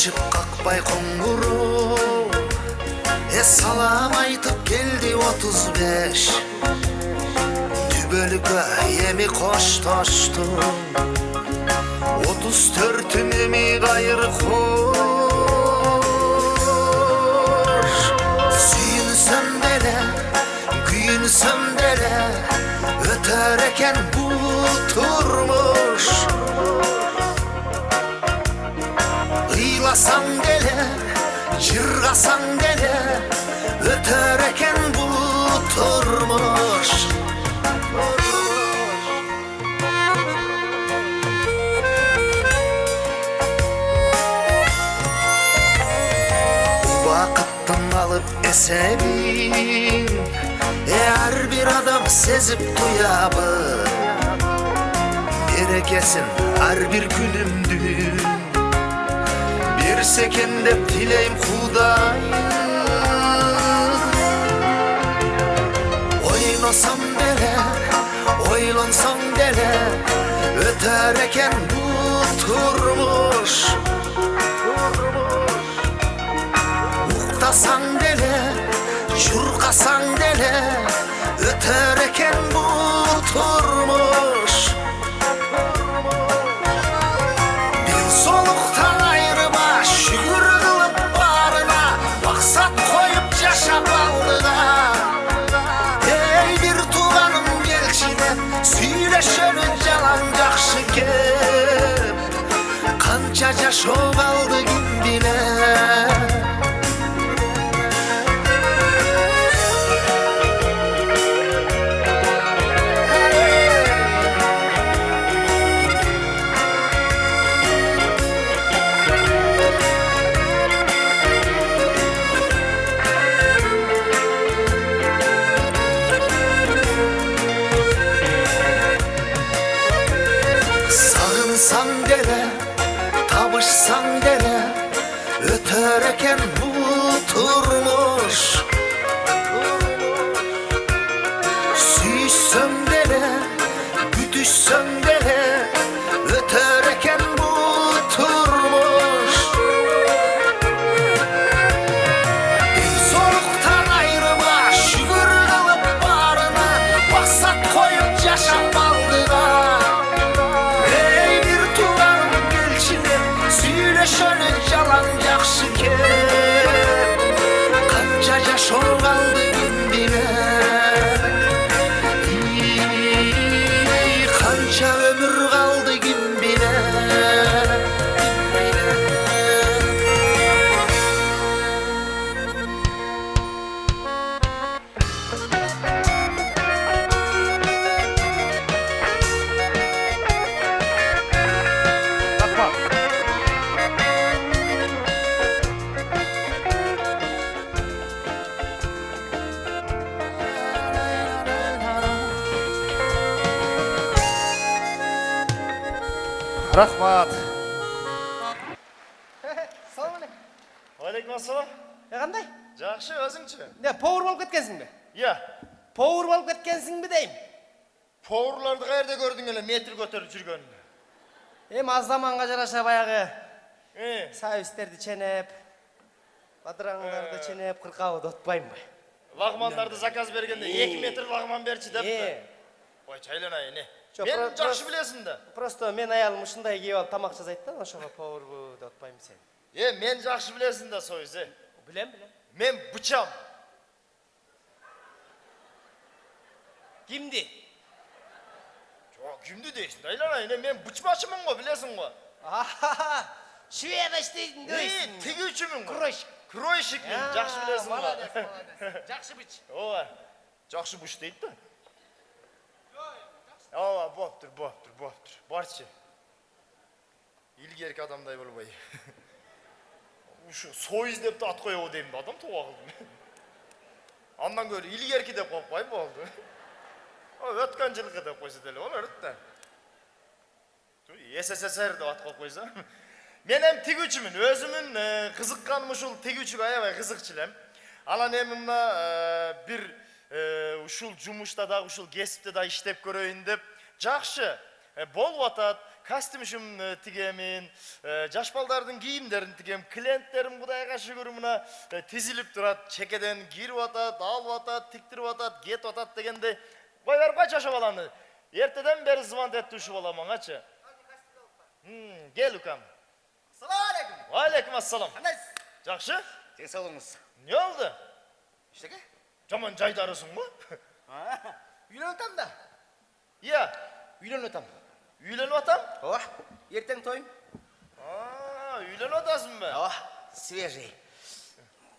ачып какпай коңгуроо салам айтып келди 35 түбөлүккө эми коштоштум 34 эми кайыр кош сүйүнсөм деле күйүнсөм деле өтөр экен бул турмуш ыйласаң деле жыргасаң деле өтөр экен бул турмуш убакыттын алып эсебин ар бир адам сезип туябы берекесин ар бир күнүмдүн берсекен деп тилейм Кудайым ойносом деле ойлонсоң деле өтөр экен бул турмуш уктасаң деле чуркасаң деле өтөр экен бул турмуш бир солуктан айрыма шүгүр кылып барына максат коюп жашап алдыга эй бир тууганым келчи деп сүйлөшөлү жалаң жакшы кеп канча жашоо калды ким билет Sağınsan dele, табышсаң деле өтөр экен бул турмуш сүйсөң деле күтүшсөң деле өтөр экен бул турмуш бир солуктан айрыма шүгүр кылып барына максат коюп жашап алдыга Şöyle yalan yakşı ki Kanca yaşor kaldı kim bilir Kanca ömür kaldı kim bilir Рахмат. Салам алейкум. Алейкум ассалам. Кандай? Жакшы, өзүңчү? Не, повар болуп кеткенсиңби? Иә. Повар болуп кеткенсиңби дейм? Поварларды каерде көрдүң эле метр көтөрүп жүргөнүн? Эми аз заманга жараша баягы сабистерди ченеп, бадыраңдарды ченеп, кыркабы дотпаймынбы? Лагмандарды заказ бергенде 2 метр лагман берчи депти. Ой, чайланайын, Мен жакшы билесиң да. Просто мен аялым ушундай кийип алып тамак жасайт да, ошого поварбы деп атпаймын сени. Мен жакшы билесиң да, Союз, Билем. Мен бычам. Кимди? Жок, кимди дейсиң? Айланайын, мен бычмачымын го, билесиң го. Шведа иштейтин дейсиң. Тигүүчүмүн го. Кройщик. мен жакшы билесиң го. Молодец. Жакшы быч. Ооба. Жакшы быч дейт да. Ооба, болуптур. Барчы. Илгерки адамдай болбой. Ушу Союз деп да ат коёбу дейм да, адам тууга кылдым. Андан көрө илгерки деп койпой болду. Өткөн жылкы деп койсо деле болот да. СССР деп ат коюп койсо. Мен эми тигүүчүмүн, өзүмүн кызыкканым ушул тигүүчүгө аябай кызыкчу элем. Анан эми мына бир ушул жумушта да, ушул кесипте да иштеп көрөйүн деп жакшы болуп атат. kostyumum tigemin, jaş baldardın giyimlerini tigem, klientlerim Kudayga şükür mına tizilip durat, çekeden girip atat, alıp atat, tiktirip atat, get atat degende. Koyver kaç yaşa balanı? Erteden beri zıvant etti uşu balamın açı. Gel ukam. Assalamu alaikum. Aleyküm assalam. Qandaysiz? Жақшы? Tez olunuz. Ne oldu? İşte ki. Жаман жайдарысың ба? Үйленіп da. Иә, Үйленіп атам. үйленіп атам? Oh, ертең тойым. Үйленіп атасың ба? Oh, свежий.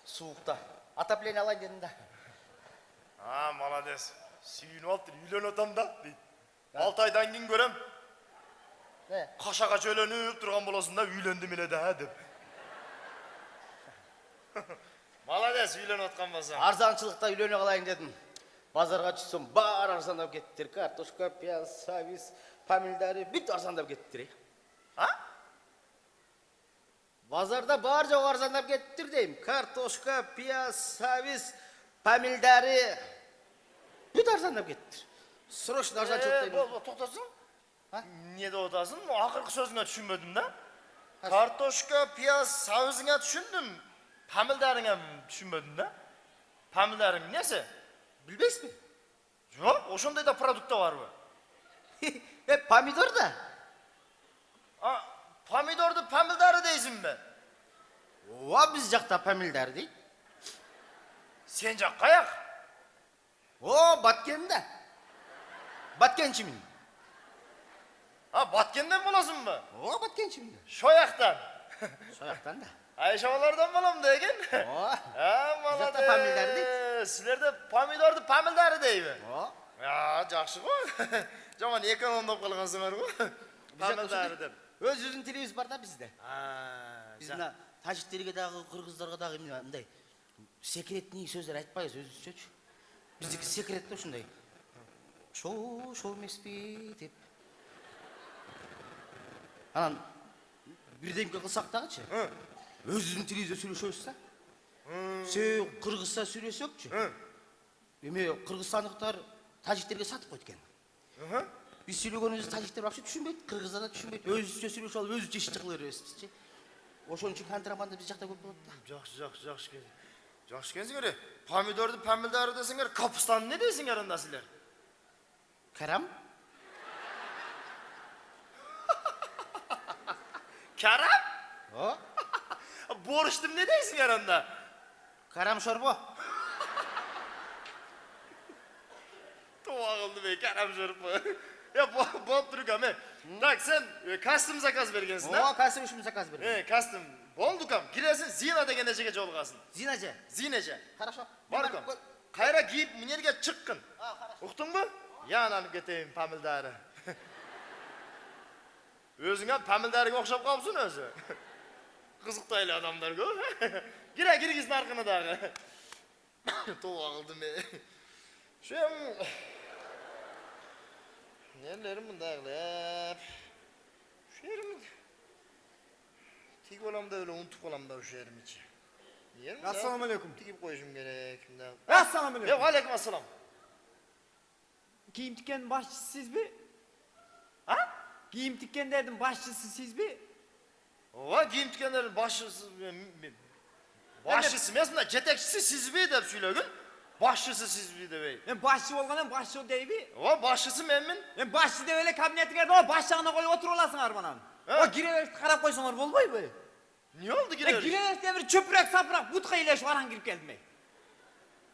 Суықта. Отопление алайын дедім да. Молодец. Сүйініп алыптыр, үйленіп атам да, дейді. 6 айдан кейін көрем. Ne? Қашаға жөленіп тұрған боласың да, үйлендім еле да, деп. Молодец, үйленіп атқан болсаң. Арзаншылықта үйлене қалайын дедім. Базарға түссем, бар арзандап кеттір. Картошка, пияз, савис, помидоры, бүт арзандап кеттір. Базарда бар жоқ арзандап кеттір дейм. Картошка, пияз, савис, помидоры, бүт арзандап кеттір. Срочно арзаншылықта үйлене. Тоқтасың? Ha? Не деп отасың? Ақырғы сөзіңе түсінбедім да. Картошка, пияз, сауызыңа түсіндім. Помидорыңа түсінбедім да. Помидорың несі? Білбейсің бе? Жоқ, ошондай да продукта бар ба? Помидор да. Помидорды помидоры дейсің бе? О, біз жақта помидор дейді. Сен жақ қаяқ? О, Баткенде. Баткеншімін. Баткенден боласың ба? О, Баткеншімін. Шояқтан. Сояқтан да. Айшабалардан болам деген. О, Молодец. жақта помидор дейді. Сілерде помидорды помидоры дейбі? О, Жақсы ғой. Жаман экономдап қалғансыңар ғой. Помидоры деп. өзінің телевизор бар да бізде. Біз Біз мына тәжіктерге дағы, қырғыздарға дағы мындай секретный сөздер айтпайыз, өзінше. Біздікі секретті ушындай. Шоу емес пе деп. Анан бірдемке қылсақ тағычы. Өзінің телевизор сөйлесесіз. Сен қырғызша сөйлесекші. Еме қырғызстандықтар тәжіктерге сатып қойды екен. Biz söylüyoruz tacikler вообще düşünmeydi, Kırgızlar da düşünmeydi. Özüce söylüyor, şöyle özüce çıkılır özüce. O şunun için kontrabanda biz жақта көп болады да. Жақсы келдің. Жақсы келсіңер. Помидорды помидоры десіңер, капустаны не дейсіңер анда сілер? Karam? Karam? O? Borçtum ne deyсіңер анда? Karam şorbo. Tuğa kıldı be, karam şorupu. Ya болып тұрық аме. Так, sen кастым заказ бергенсің, O, kasım işimi zakaz verin. Кастым. Болды кам. Киресің, Зина деген әжеге жолығасың. Zinace. Зинеже. Хорошо. Бар кам. Қайра киіп, мінерге шыққын. хорошо. Ұқтың ба? Янанып кетейін помидоры. Өзіңе помидорға оқшап қалыпсың өзі. Қызықтайлы адамдар көп. Киргіздің арқыны дағы. Туға қылды ме. Шем... Нелерім мұндағылап. Шерім... Тек оламда өлі ұнтып оламда шерім içi. Assalamu alaikum. Тегіп қойшым керек. Assalamu alaikum. Алейкум ассалам. Giyim dükkanının başçısı siz mi? Ha? Giyim dükkanının başçısı siz mi? Giyim tükenlerin başçısı... Başçısı mesela jetekçisi siz mi deyip söylüyorsun? Başçısı siz mi deyip. Ben başçı olganım başçı ol deyip. Başçısı memnun. Ben başçı de öyle kabinete geldi o başçağına koy otur olasın bana. O gireverip karap koysalar olmay mı? Ne oldu girer? Gireverip de bir çöpürek sapırak butka ile şu aran girip geldi mi?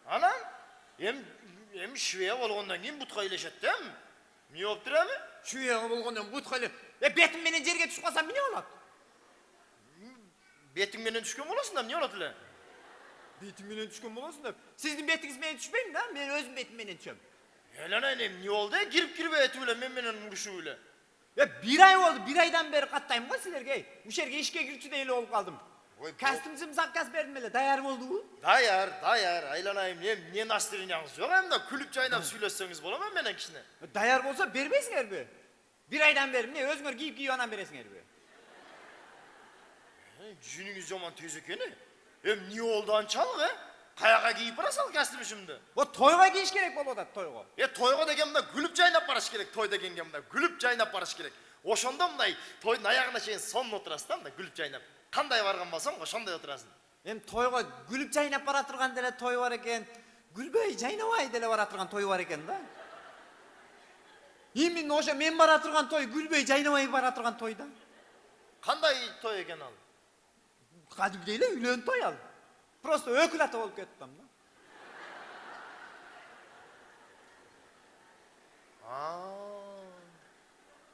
Anam? Hem şiveye olğandan keyin butqa ileşet değil mi? Ne oldu mi? Şu yağı bulgundan butka ile. Betim beni jerge düşüp kalsam ne olur? Betin menen düşkön bolasın da ne oldu lan? Betim beni düşkün bulasın da. Sizin betiniz beni düşmeyin lan. Ben özüm betim beni düşüyorum. Lan annem ne oldu? Girip eti öyle menen vuruşu öyle. Ya bir ay oldu. Bir aydan beri kattayım mı sizlerge? Bu şerge işe girçi değil olup kaldım. Kastımızım zakkas verdim hele. Dayar mı oldu bu? Dayar. Aylanayım ne nastirin yalnız yok hem de kulüp çayınap söyleseniz bolamam menen kişine. Dayar olsa vermesin herbi. Bir aydan beri ne? Özgür giyip anan veresin herbi. Jününüz yaman tez ekeni. Hem ne oldu ançalı he? Kayağa giyip barasal kastım şimdi. O toyga giyiş gerek bol o da toyga. Toyga degemde gülüp çayınap barış gerek. Toy degemde gülüp çayınap barış gerek. Ошондо мындай тойдун аягына чейин сонун отурасың да, мындай күлүп жайнап. Кандай барган болсоң, ошондой отурасың. Эми тойго күлүп жайнап бара турган деле той бар экен. Күлбөй жайнабай деле бара турган той бар экен да. Именно ошо мен бара турган той күлбөй жайнабай бара турган той да. Кандай той экен ал? Кадимдей эле үйлөн той ал. Просто өкүл ата болуп кеттим да.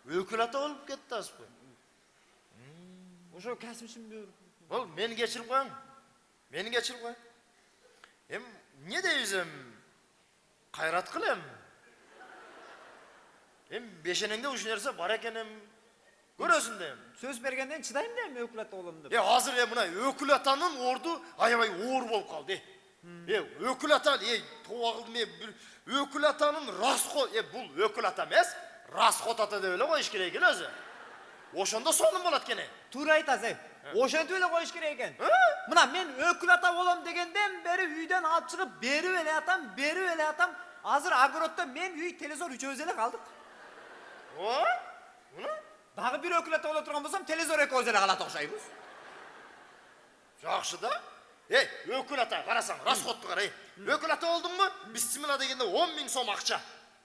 Өкүл ата болуп кетти аспы. Ошо касымшым бир. Бол мени кечирип коюң. Мени кечирип кой. Не дейбизем? Кайрат кылем. Бешенеңде ушул нерсе бар экеним. Көрөсүң да. Сөз бергенден чыдайм да эми өкүл ата болом деп. Азыр мына өкүл атанын орду аябай оор болуп калды. Өкүл ата, тоо кылдым, өкүл атанын расход, бул өкүл ата эмес, расход ата деп эле коюш керек эле өзү. Ошондо сонун болот кене. Туура айтасың. Ошентип эле коюш керек экен. Мына мен өкүл ата болом дегенден бери үйдөн алып чыгып берип эле атам. Азыр огороддо мен үй телевизор үчөөбүз эле калдык. Мына? Дагы бир өкүл ата боло турган болсом телевизор экөөбүз эле калат окшойбуз. Жакшы да. Өкүл ата, карасаң, расходту кара. Өкүл ата болдуңбу? Бисмилла дегенде 10 000 сом акча.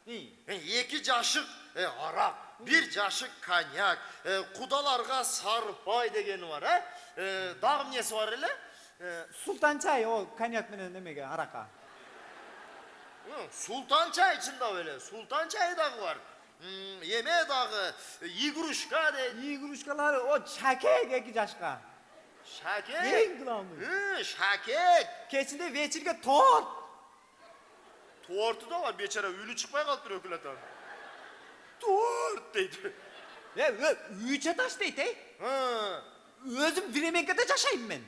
2 жашык арак, 1 жашык коньяк, кудаларга сарпай дегени бар, Дагы эмнеси бар эле? Султан чай, о коньяк менен немеге аракка. Султан чай чындап эле, султан чайы дагы бар. Эме дагы игрушка дейт. Игрушкалар о шакек 2 жашка. Шакек? Эң главный. Шакек. Кечинде вечерге торт. Торту да бар, бечара үйлү чыкпай калыптыр өкүл ата. Торт дейт. 3 этаж дейт, Өзүм временкеде жашайм мен.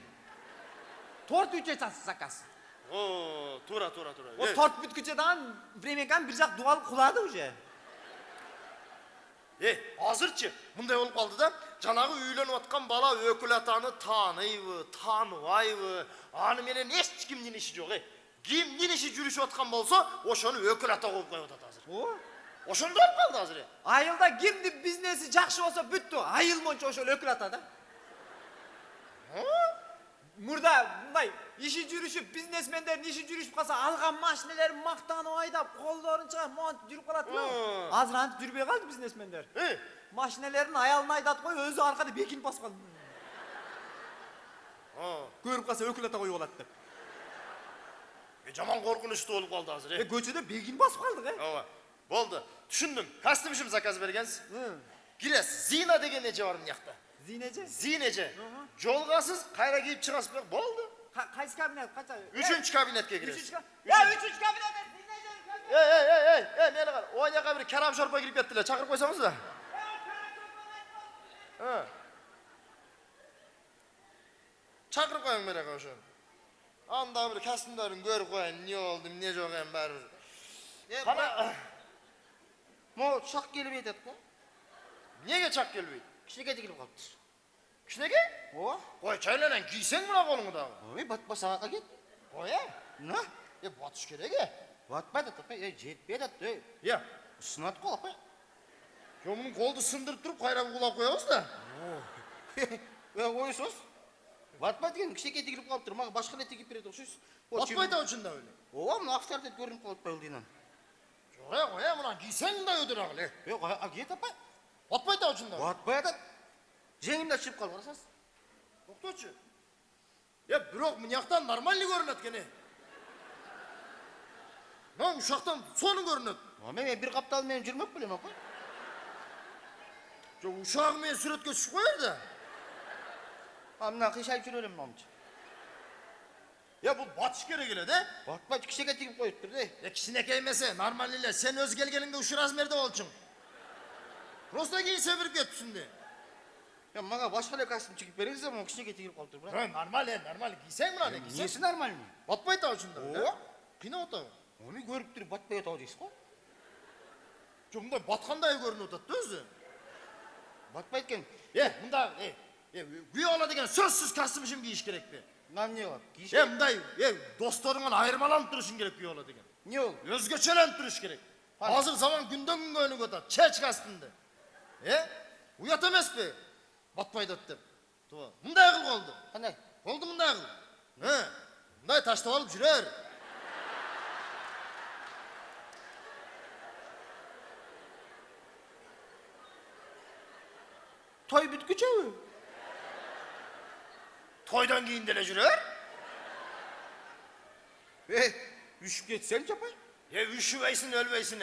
Торт 3 этаж заказ. Тура. O торт бүткүчө дагы временканы бир жак дубал кулады уже. Азырчы мындай болуп калды да, жанагы үйлөнүп аткан бала өкүл атаны тааныйбы, тааныбайбы, аны менен эч кимдин иши жок, Кимдин иши жүрүшүп аткан болсо, ошону өкүл ата коюп коюп атат азыр. Ошондой болуп калды азыр. Айылда кимдин бизнеси жакшы болсо бүттү, айыл боюнча ошол өкүл ата да. Мурда мындай иши жүрүшүп, бизнесмендердин иши жүрүшүп калса, алган машиналер мактанып айдап, колдорун чыгып, монтип жүрүп калат. Азыр антип жүрбөй калды бизнесмендер. Машиналерин аялын айдатып коюп, өзү аркада бекинип басып калды. Көрүп калса өкүл ата коюп алат деп. Жаман коркунучтуу болуп калды азыр. Көчөдө бекинип басып калдык, Болду. Түшүндүм. Кастымышым заказ бергенсиз. Киресиз. Зина деген эже бар мынакта. Зинеже? Зинеже. Жолгасыз, кайра кийип чыгасыз. Болду. Кайсы кабинет, канча? 3-чү кабинетке киресиз. 3-чү кабинет. Мени кара. Ойнага бир карам шорпа кирип кеттилер. Чакырып койсоңуз да. Чакырып коюң мени ошо. Анда бир кастымдарын көрүп коюн, эмне болду, эмне жок эми баары. Кана Мо чак келбей атат го. Эмнеге чак келбейт? Кичинекей тигилип калыптыр. Кичинекей? Кой, чайланан кийсең мына колуңду дагы. Батпа сабакка кет. Кой, На, батыш керек, батпайт атат, жетпей атат, сынат кол апай. Мунун колду сындырып туруп, кайра кулап коебуз да. Койсоз. Батпайт деген кичинекей тигилип калыптыр, мага башка эле тигип берет окшойсуз. Батпайт ачында эле. Мына авторитет көрүнүп калып атпайбы Жок, мына кийсең мындай өтөр агыл. Кет апай. Батпайт ачында. Батпай атат. Жеңимде чыгып калып карасаңыз. Токточу. Бирок мынаяктан нормальный көрүнөт кене. Мына ушактан сонун көрүнөт. Мен бир каптал менен жүрмөк белем апай. Жок, ушагы менен сүрөткө түшүп коер да. Мына кыйшайып жүрө берем момчу. Бул батыш керек эле да. Батпай кичинекей тигип коюптур да. Кичинекей эмесе, нормальный эле. Сен өз келгениңде ушу размерде болчуң. Просто кийсе бирип кетипсиң да. Мага башка эле костюм тигип бериңиз да, могу кичинекей тигип калыптыр, брат. Нормальный. Кийсең мына не кийсең. Несі нормальный? Батпай та ушунда. Кыйнап атабы? Оны көрүп туруп батпай атабы дейсиз го? Жок, мындай баткандай көрүнүп атат да өзү. Батпайт экен. Мында, күйөө бала деген сөзсүз костюм кийиш керекпи? Не бар? Мындай, досторуңан айырмаланып турушуң керек күйөө бала деген. Не ол? Өзгөчөлөнүп туруш керек. Азыр заман күндөн күнгө өнүгүп атат. Чеч костюмду. Uyat emes be. Batpaydı dep. Tuğa. Mınday kıl oldu. Qanday? Oldu mınday kıl. He. Mınday taştap alıp jurer. Toy bitkice mi? Toydan keyin dele jurer. Üşüp ketsen çapay. Üşübeysin ölbeysin.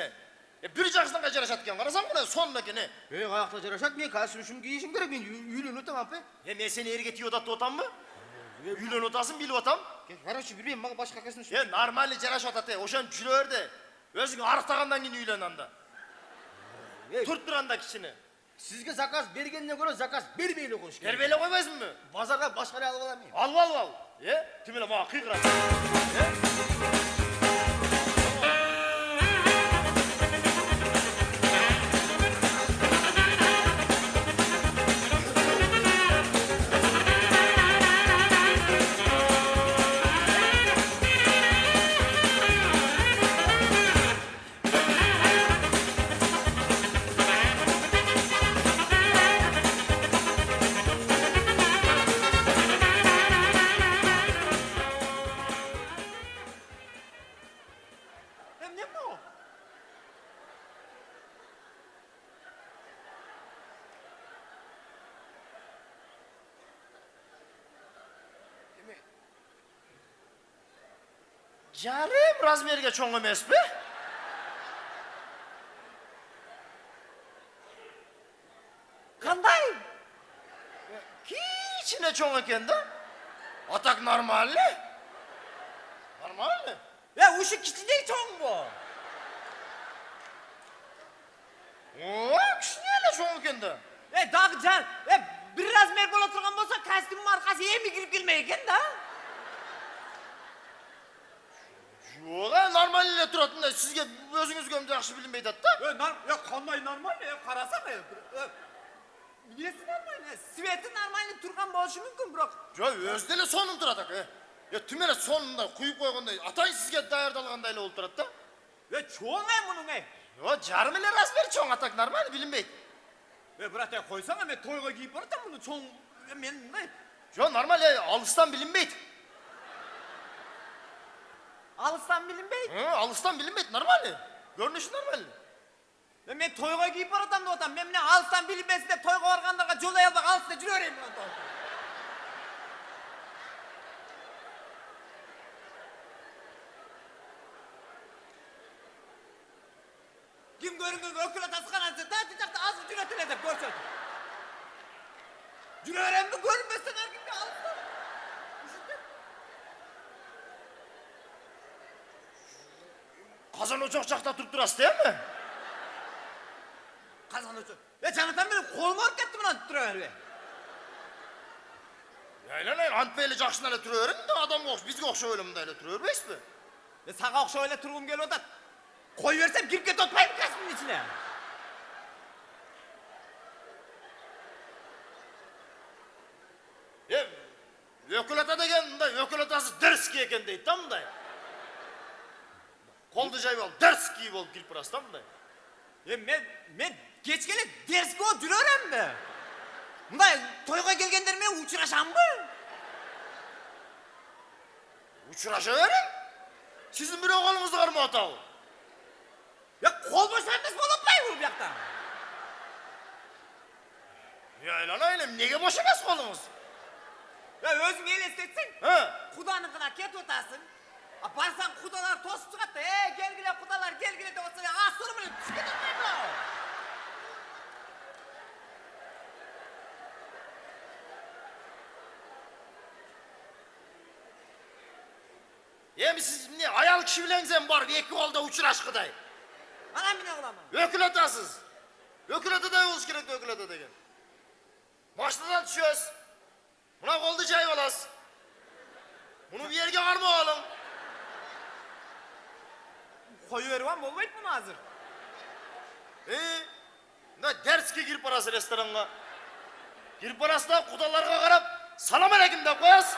Bir jaksınga jaraşatken karasan mı sonuna kene. Kayakta jaraşak men kostyum giyişim gerek men yüylөнүп атам апа. Men seni erge tiyodat otam mı? Yülen otasın bilip otam. Короче, bilmem mага başka кайсын. Normal jaraş otat oşan jurer de. Özüň arıqtagandan keyin üylen anda. Turt duranda kişini. Sizge zakaz bергенден көрө заказ бербейле коюш керек. Gerbele koymaysın mı? Базарга башка эле алып алам мен. Al. Tümüle mağa kıygırat. Hem ne bu? Yarım razmerge çoğun emes be. Kanday? Kiçine çoğun eken de. Atak normalli. Normalli. Ya uşu kiçine çoğun bu. Kişineyle çoğun eken de. Dağı can. Biraz mer bola turgan bolsa kostyum markası emi girip gelmeyken da. Yoga normalle turatın da sizge özünüz gömde yakşı bilinmeydi hatta. Ya kanday normal ya karasana ya. Niyesi normal ya? Sveti normal turgan boluşu mümkün bırak. Jo özdele sonun turatak. Ya tümene sonunda kuyup koyğanda atay sizge dayardalgandayla ol turat da. Ya çoğun ya bunun ya. Yo jarmile razmeri çoğun atak normal bilinmeydi. Bırak ya koysana ben toyga giyip baratan bunu çoğun. Men ne? Jo normal ya alıstan bilinmeydi. Alıstan bilinmey. Alıstan bilinmeydi normal. Görünüşü normal. Men toyga giyip baratan da otam. Men ne alıstan bilinmesin de toyga varganlarga jol ayalda alısda jüröreyim lan. Kim görüngün ökül atası kanatsı, tatlıcakta az cüretine de görsün. Cürörem mi görünmesin her gibi alsın. Kazan ocak çakta turup durası değil mi? Kazanıcı. Ya canıtan benim kolum ağrıp gitti buna tutturuyor be. Yaylan Antbeyle jakşınayla turuyorum da adam okş, bizge okşa öyle turuyor beş mi? Ya sağa okşa öyle turgum geliyor da koy versem girip get otmayayım kasmın içine. Ökülata degen da ökülatası derski eken deyit tam da. Koldu jay bol, derski bol girip burası tam da. Ya men geç gele derski o jürörem mi? Bunday toyga gelgenlerime uçuraşam mı? Uçuraşa verin. Sizin bir oğlunuz var mı atağı? Ya kol boşanmış bulunmayın bu yakta. Yaylan aylım, nege boşamaz kolunuz? Ya özün el estetsin. Kudanın kına ket otasın. Barsan kudalar tosup çıkat da gelgile kudalar gelgile de olsa ya asır mı? Çıkıt olmayın mı? Yemi siz ne ayal kişi bilen var iki kolda uçuraş kıday. Anam bile olamam. Ökülatasız. Ökülata da oluz gerek ökülata degen. Maçtadan düşüyoruz. Buna koldu cay olas. Bunu bir yerge var mı oğlum? Koyu veriyorum olmayıp bunu hazır. Ne derski girip parası restorana. Girip parası da kudalarga karab salam aleyküm de koyas.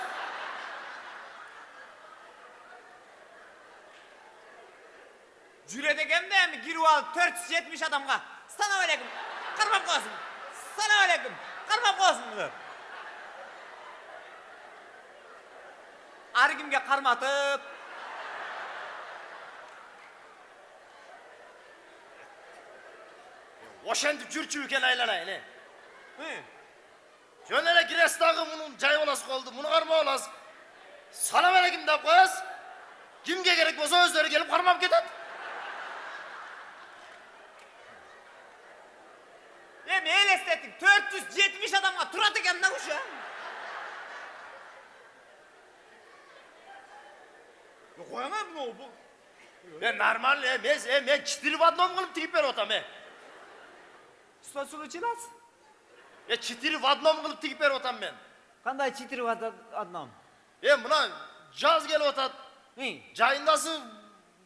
Cüre degen de mi giriv al 470 adamga. Sana aleyküm. Kırmam koyasın. Assalamu alaikum. Qarmab qo'yasizlar. Har kimga qarmatib. O'shantib jurchi ekan aylanayni. He. Şöyle giresdagi bunun jay olası qoldi. Buni qarma olasiz. Salam alaykum deb qo'yasiz. Kimga kerak bo'lsa o'zlari kelib qarmab ketadi. Men eslatdim. 470 odamga turadi ekan-da o'sha. Qo'yaman bu. Ben normal emas, men chitilib adnom qilib tigib beryapman men. Ustaçılıçılas. Chitilib adnom qilib tigib beryapman men. Qanday chitirib adnam? Buna jaz kelyapti. He. Jayındası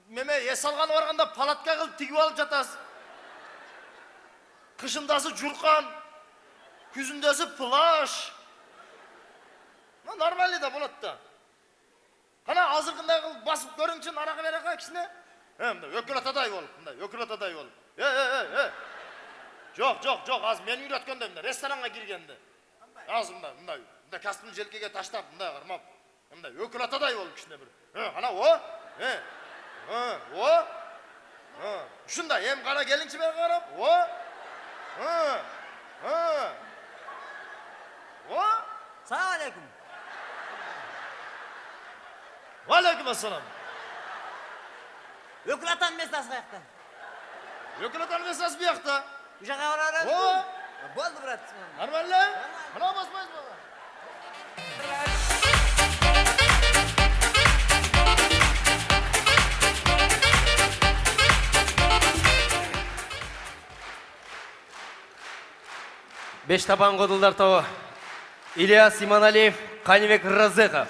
meme esalgan barganda palatka qilib tigib olib jatasiz. Kışındası jurqan, kuzundası plash. Normalde de bo'ladi da. Qana hozirgiday qilib bosib ko'ringchi, araqa beraqa kishini. Munda yo'qilataday bo'lib, bunday yo'qilataday bo'lib. Yo'q, az men uyratganda bunda restoranga kirganda. Hozir bunda kostyumni jelkaga tashlab, bunday qarmab. Bunda yo'qilataday bo'lib kishini bir. Qana o? O? Shunda ham qara kelinchi men qarab, o? O? Assalomu alaykum. Va alaykum assalom. Yo'qlatan mesaj qayerda? Yo'qilatan mesaj bu yoqda. O'sha qavarasiz. O? Bo'ldi, brat. Normalda? Mana bosmaysiz baba. Beş taban Kodullar Tağı, İlyas İmanaliyev, Kanibek Razıkov.